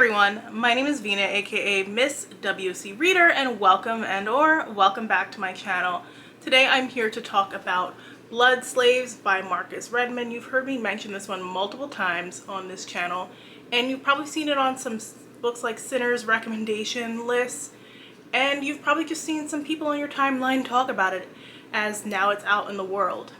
everyone, my name is Vina, aka Miss WOCReader, and welcome back to my channel. Today I'm here to talk about Blood Slaves by Marcus Redmond. You've heard me mention this one multiple times on this channel, and you've probably seen it on some books like Sinner's recommendation lists, and you've probably just seen some people on your timeline talk about it as now it's out in the world.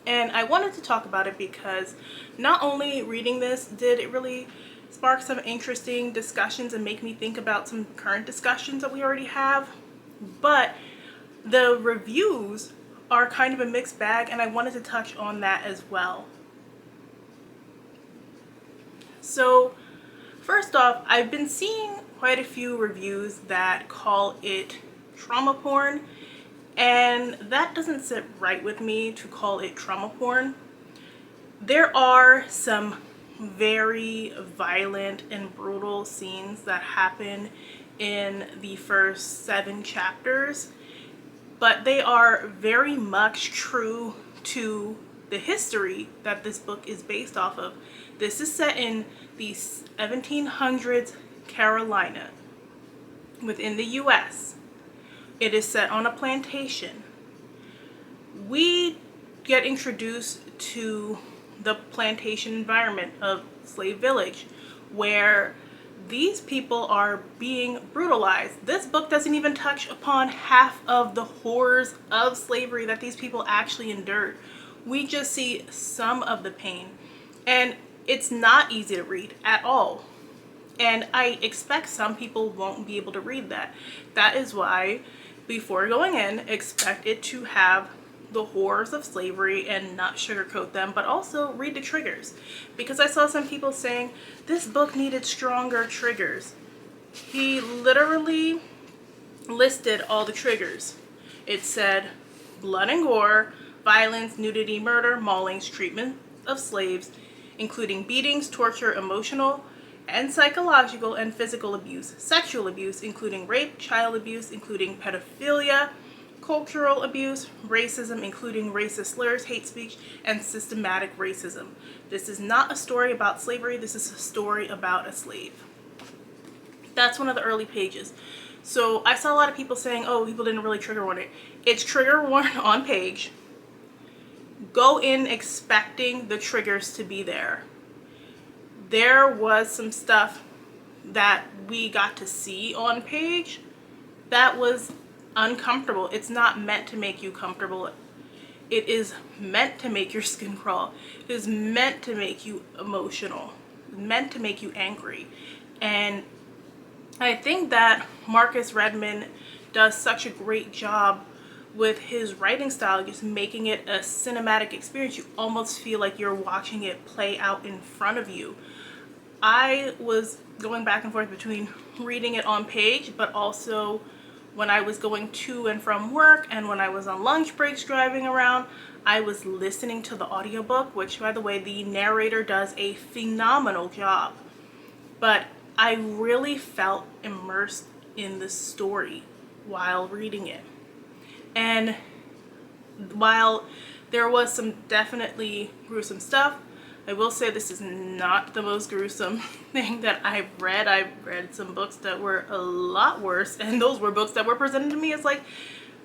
And I wanted to talk about it because not only reading this did it really spark some interesting discussions and make me think about some current discussions that we already have, but the reviews are kind of a mixed bag, and I wanted to touch on that as well. So first off, I've been seeing quite a few reviews that call it trauma porn, and that doesn't sit right with me to call it trauma porn. There are some very violent and brutal scenes that happen in the first 7 chapters, but they are very much true to the history that this book is based off of. This is set in the 1700s Carolina within the US. It is set on a plantation. We get introduced to the plantation environment of Slave Village, where these people are being brutalized. This book doesn't even touch upon half of the horrors of slavery that these people actually endured. We just see some of the pain, and it's not easy to read at all. And I expect some people won't be able to read that. That is why, before going in, expect it to have the horrors of slavery and not sugarcoat them, but also read the triggers, because I saw some people saying this book needed stronger triggers. He literally listed all the triggers. It said blood and gore, violence, nudity, murder, maulings, treatment of slaves, including beatings, torture, emotional and psychological and physical abuse, sexual abuse, including rape, child abuse, including pedophilia, cultural abuse, racism, including racist slurs, hate speech, and systematic racism. This is not a story about slavery. This is a story about a slave. That's one of the early pages. So I saw a lot of people saying, oh, people didn't really trigger warn it. It's trigger warned on page. Go in expecting the triggers to be there. There was some stuff that we got to see on page that was uncomfortable. It's not meant to make you comfortable. It is meant to make your skin crawl. It is meant to make you emotional, meant to make you angry. And I think that Marcus Redmond does such a great job with his writing style, just making it a cinematic experience. You almost feel like you're watching it play out in front of you. I was going back and forth between reading it on page, but also when I was going to and from work and when I was on lunch breaks driving around, I was listening to the audiobook, which, by the way, the narrator does a phenomenal job. But I really felt immersed in the story while reading it. And while there was some definitely gruesome stuff, I will say this is not the most gruesome thing that I've read. I've read some books that were a lot worse, and those were books that were presented to me as like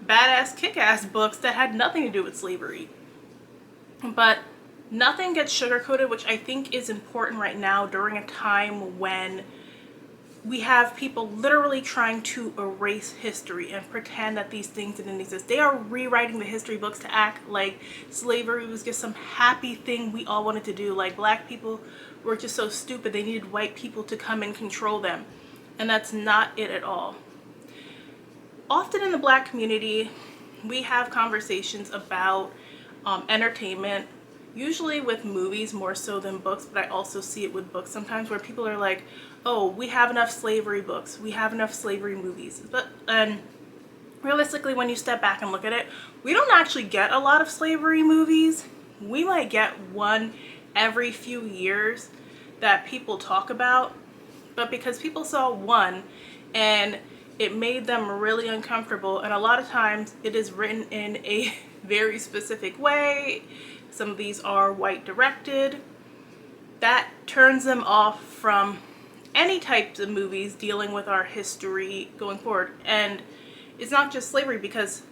badass kick-ass books that had nothing to do with slavery. But nothing gets sugarcoated, which I think is important right now during a time when we have people literally trying to erase history and pretend that these things didn't exist. They are rewriting the history books to act like slavery was just some happy thing we all wanted to do. Like black people were just so stupid they needed white people to come and control them. And that's not it at all. Often in the black community, we have conversations about entertainment, usually with movies more so than books, but I also see it with books sometimes, where people are like, oh, we have enough slavery books, we have enough slavery movies. But realistically, when you step back and look at it, we don't actually get a lot of slavery movies. We might get one every few years that people talk about, but because people saw one and it made them really uncomfortable, and a lot of times it is written in a very specific way. Some of these are white directed. That turns them off from any types of movies dealing with our history going forward. And it's not just slavery, because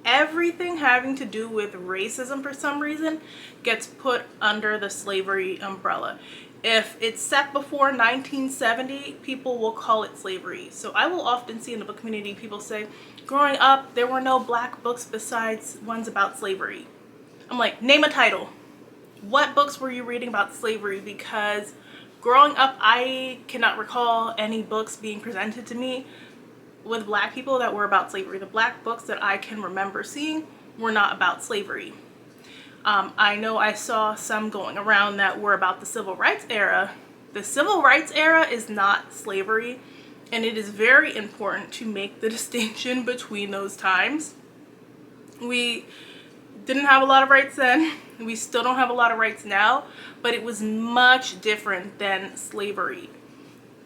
everything having to do with racism for some reason gets put under the slavery umbrella. If it's set before 1970, people will call it slavery. So I will often see in the book community people say, growing up, there were no black books besides ones about slavery. I'm like, name a title. What books were you reading about slavery? Because growing up, I cannot recall any books being presented to me with black people that were about slavery. The black books that I can remember seeing were not about slavery. I know I saw some going around that were about the civil rights era. The civil rights era is not slavery, and it is very important to make the distinction between those times. We didn't have a lot of rights then. We still don't have a lot of rights now, but it was much different than slavery.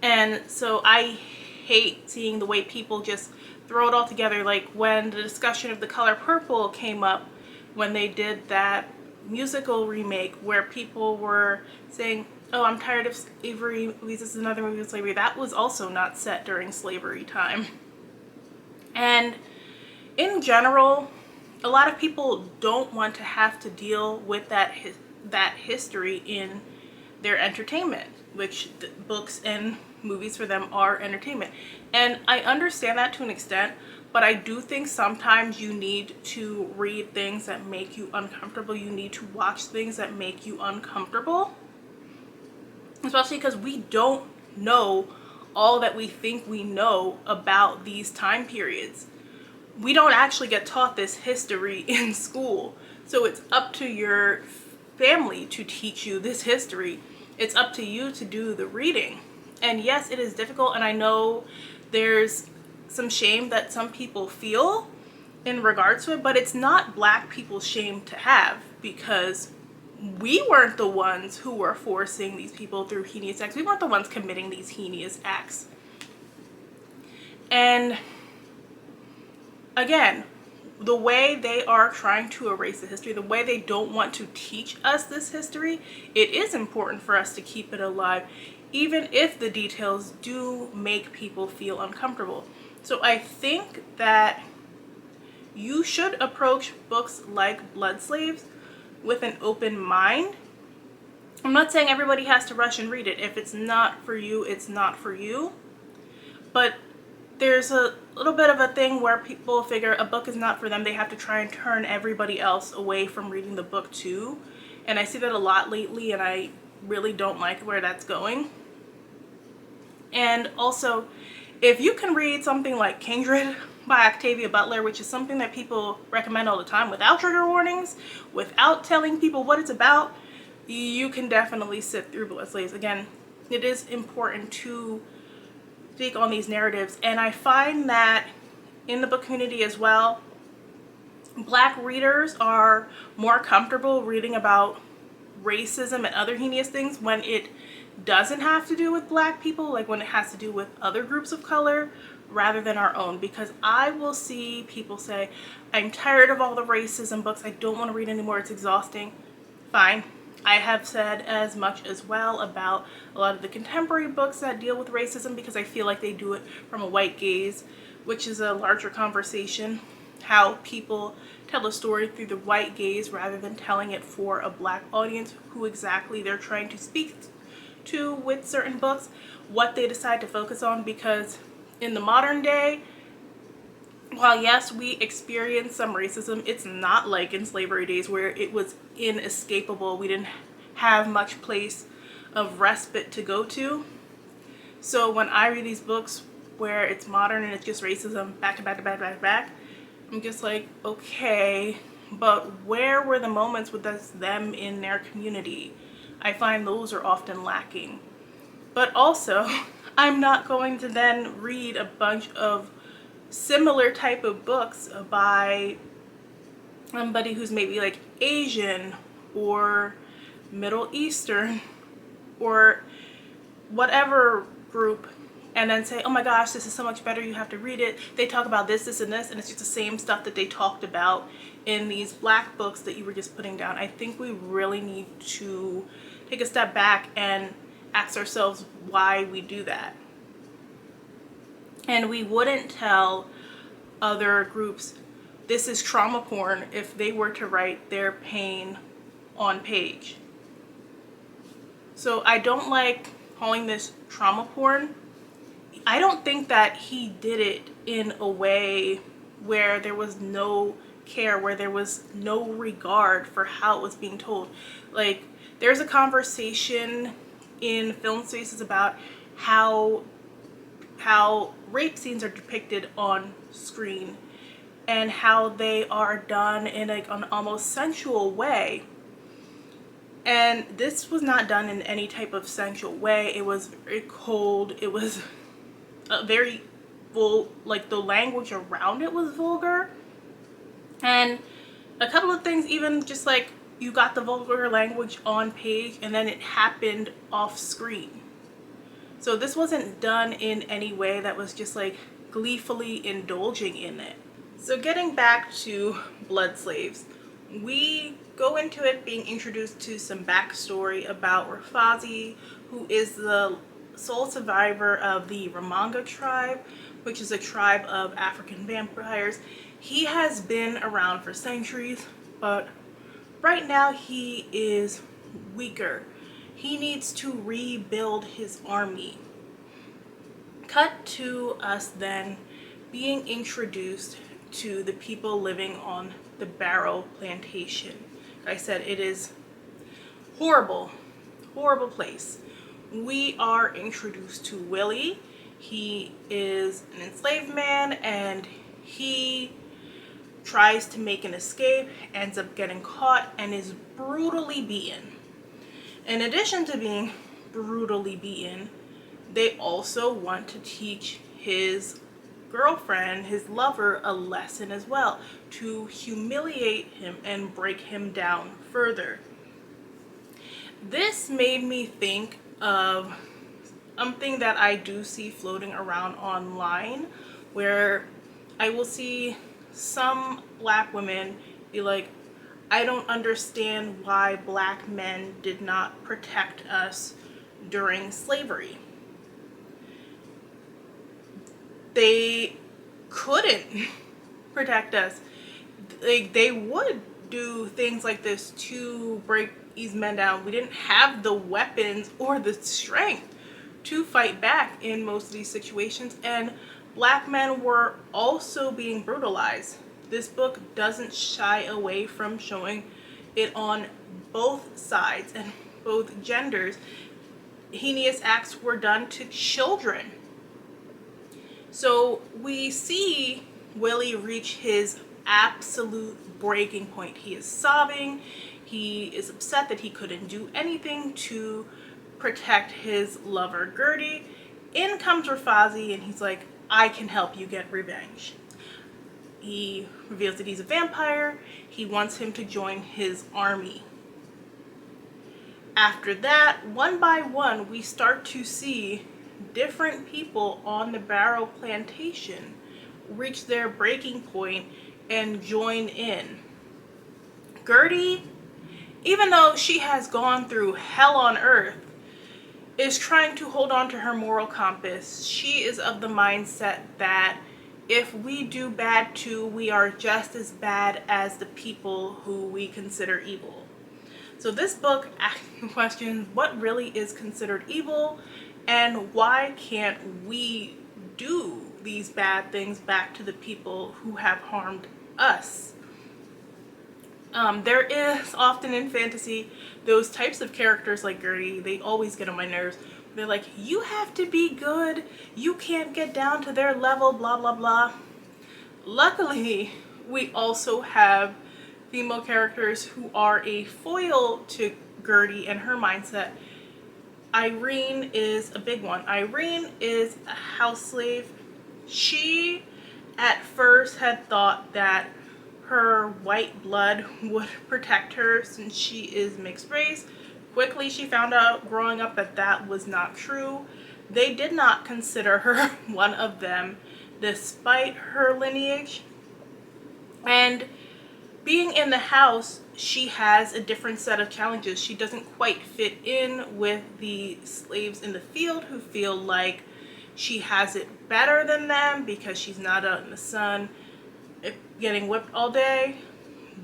And so I hate seeing the way people just throw it all together. Like when the discussion of The Color Purple came up, when they did that musical remake where people were saying, oh, I'm tired of slavery movies, this is another movie with slavery. That was also not set during slavery time. And in general, a lot of people don't want to have to deal with that history in their entertainment, which books and movies for them are entertainment. And I understand that to an extent, but I do think sometimes you need to read things that make you uncomfortable. You need to watch things that make you uncomfortable, especially because we don't know all that we think we know about these time periods. We don't actually get taught this history in school. So it's up to your family to teach you this history. It's up to you to do the reading. And yes, it is difficult, and I know there's some shame that some people feel in regards to it, but it's not black people's shame to have, because we weren't the ones who were forcing these people through heinous acts. We weren't the ones committing these heinous acts. And again, the way they are trying to erase the history, the way they don't want to teach us this history, it is important for us to keep it alive, even if the details do make people feel uncomfortable. So I think that you should approach books like Blood Slaves with an open mind. I'm not saying everybody has to rush and read it. If it's not for you, it's not for you. But there's a little bit of a thing where people figure a book is not for them. They have to try and turn everybody else away from reading the book too. And I see that a lot lately, and I really don't like where that's going. And also, if you can read something like Kindred by Octavia Butler, which is something that people recommend all the time without trigger warnings, without telling people what it's about, you can definitely sit through Blood Slaves. Again, it is important to speak on these narratives, and I find that in the book community as well, black readers are more comfortable reading about racism and other heinous things when it doesn't have to do with black people, like when it has to do with other groups of color rather than our own. Because I will see people say, I'm tired of all the racism books, I don't want to read anymore, it's exhausting. Fine. I have said as much as well about a lot of the contemporary books that deal with racism, because I feel like they do it from a white gaze, which is a larger conversation. How people tell a story through the white gaze rather than telling it for a black audience, who exactly they're trying to speak to with certain books, what they decide to focus on. Because in the modern day, while yes, we experience some racism, it's not like in slavery days where it was inescapable. We didn't have much place of respite to go to. So when I read these books where it's modern and it's just racism back to back to back to back to back, I'm just like, okay, but where were the moments with them in their community? I find those are often lacking. But also, I'm not going to then read a bunch of similar type of books by somebody who's maybe like Asian or Middle Eastern or whatever group, and then say, oh my gosh, this is so much better, you have to read it. They talk about this, this, and this, and it's just the same stuff that they talked about in these black books that you were just putting down. I think we really need to take a step back and ask ourselves why we do that. And we wouldn't tell other groups this is trauma porn if they were to write their pain on page. So I don't like calling this trauma porn. I don't think that he did it in a way where there was no care, where there was no regard for how it was being told. Like, there's a conversation in film spaces about how rape scenes are depicted on screen and how they are done in like an almost sensual way. And this was not done in any type of sensual way. It was very cold. It was very like the language around it was vulgar. And a couple of things, even just like you got the vulgar language on page and then it happened off screen. So this wasn't done in any way that was just like gleefully indulging in it. So getting back to Blood Slaves, we go into it being introduced to some backstory about Rafazi, who is the sole survivor of the Ramanga tribe, which is a tribe of African vampires. He has been around for centuries, but right now he is weaker. He needs to rebuild his army. Cut to us then being introduced to the people living on the Barrow plantation. Like I said, it is horrible, horrible place. We are introduced to Willie. He is an enslaved man and he tries to make an escape, ends up getting caught and is brutally beaten. In addition to being brutally beaten, they also want to teach his girlfriend, his lover, a lesson as well, to humiliate him and break him down further. This made me think of something that I do see floating around online, where I will see some black women be like, I don't understand why black men did not protect us during slavery. They couldn't protect us. They would do things like this to break these men down. We didn't have the weapons or the strength to fight back in most of these situations, and black men were also being brutalized. This book doesn't shy away from showing it on both sides and both genders. Heinous acts were done to children. So we see Willie reach his absolute breaking point. He is sobbing. He is upset that he couldn't do anything to protect his lover Gertie. In comes Rafazi and he's like, I can help you get revenge. He reveals that he's a vampire. He wants him to join his army. After that, one by one, we start to see different people on the Barrow plantation reach their breaking point and join in. Gertie, even though she has gone through hell on earth, is trying to hold on to her moral compass. She is of the mindset that if we do bad too, we are just as bad as the people who we consider evil. So this book questions what really is considered evil and why can't we do these bad things back to the people who have harmed us. There is often in fantasy those types of characters like Gertie. They always get on my nerves. They're like, you have to be good, you can't get down to their level, blah blah blah. Luckily, we also have female characters who are a foil to Gertie and her mindset. Irene is a big one. Irene is a house slave. She at first had thought that her white blood would protect her since she is mixed race. Quickly she found out growing up that that was not true. They did not consider her one of them despite her lineage. And being in the house, she has a different set of challenges. She doesn't quite fit in with the slaves in the field who feel like she has it better than them because she's not out in the sun getting whipped all day.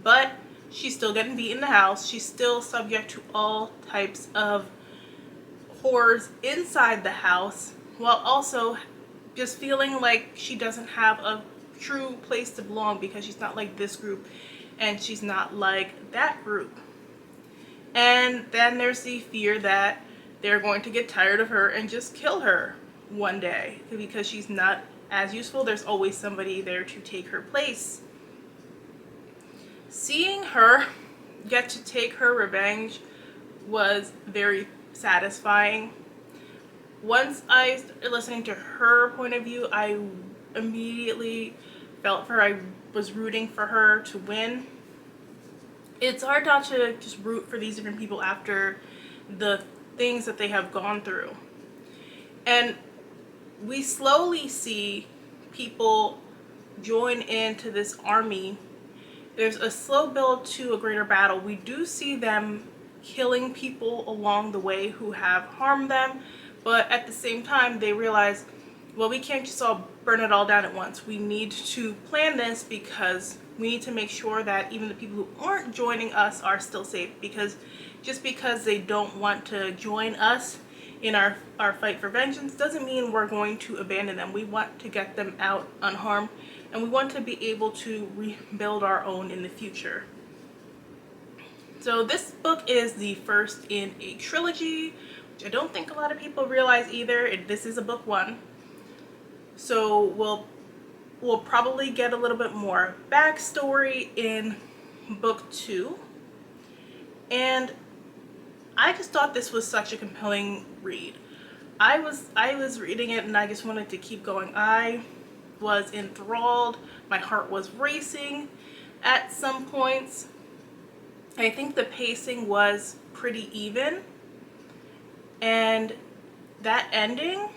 But she's still getting beat in the house. She's still subject to all types of horrors inside the house, while also just feeling like she doesn't have a true place to belong because she's not like this group and she's not like that group. And then there's the fear that they're going to get tired of her and just kill her one day because she's not as useful. There's always somebody there to take her place. Seeing her get to take her revenge was very satisfying. Once I started listening to her point of view, I immediately felt for her. I was rooting for her to win. It's hard not to just root for these different people after the things that they have gone through. And we slowly see people join into this army. There's a slow build to a greater battle. We do see them killing people along the way who have harmed them, but at the same time they realize, well, we can't just all burn it all down at once. We need to plan this because we need to make sure that even the people who aren't joining us are still safe, because just because they don't want to join us in our fight for vengeance doesn't mean we're going to abandon them. We want to get them out unharmed, and we want to be able to rebuild our own in the future. So this book is the first in a trilogy, which I don't think a lot of people realize either. This is a book one. So we'll probably get a little bit more backstory in book two. And I just thought this was such a compelling read. I was reading it and I just wanted to keep going. I was enthralled. My heart was racing at some points. I think the pacing was pretty even. And that ending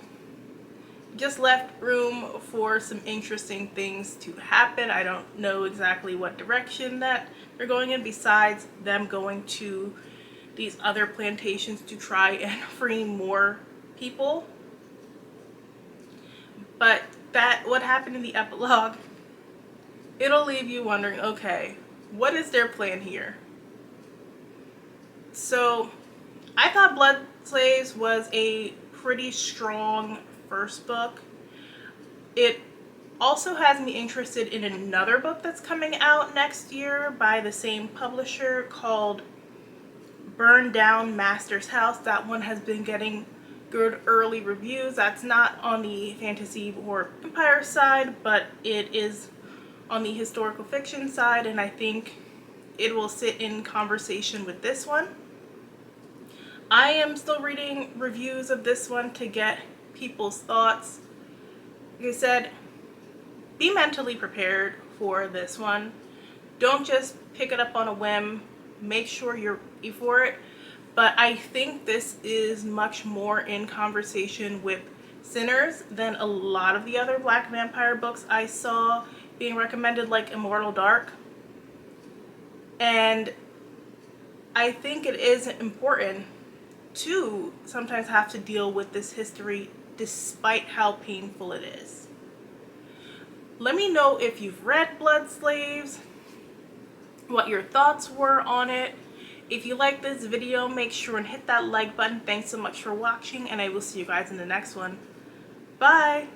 just left room for some interesting things to happen. I don't know exactly what direction that they're going in, besides them going to these other plantations to try and free more people. But what happened in the epilogue, it'll leave you wondering, okay, what is their plan here? So I thought Blood Slaves was a pretty strong first book. It also has me interested in another book that's coming out next year by the same publisher called Burn Down Master's House. That one has been getting good early reviews. That's not on the fantasy or empire side, but it is on the historical fiction side, and I think it will sit in conversation with this one. I am still reading reviews of this one to get people's thoughts. Like I said, be mentally prepared for this one. Don't just pick it up on a whim. Make sure you're ready for it. But I think this is much more in conversation with sinners than a lot of the other Black vampire books I saw being recommended, like Immortal Dark. And I think it is important to sometimes have to deal with this history despite how painful it is. Let me know if you've read Blood Slaves, what your thoughts were on it. If you like this video, make sure and hit that like button. Thanks so much for watching, and I will see you guys in the next one. Bye!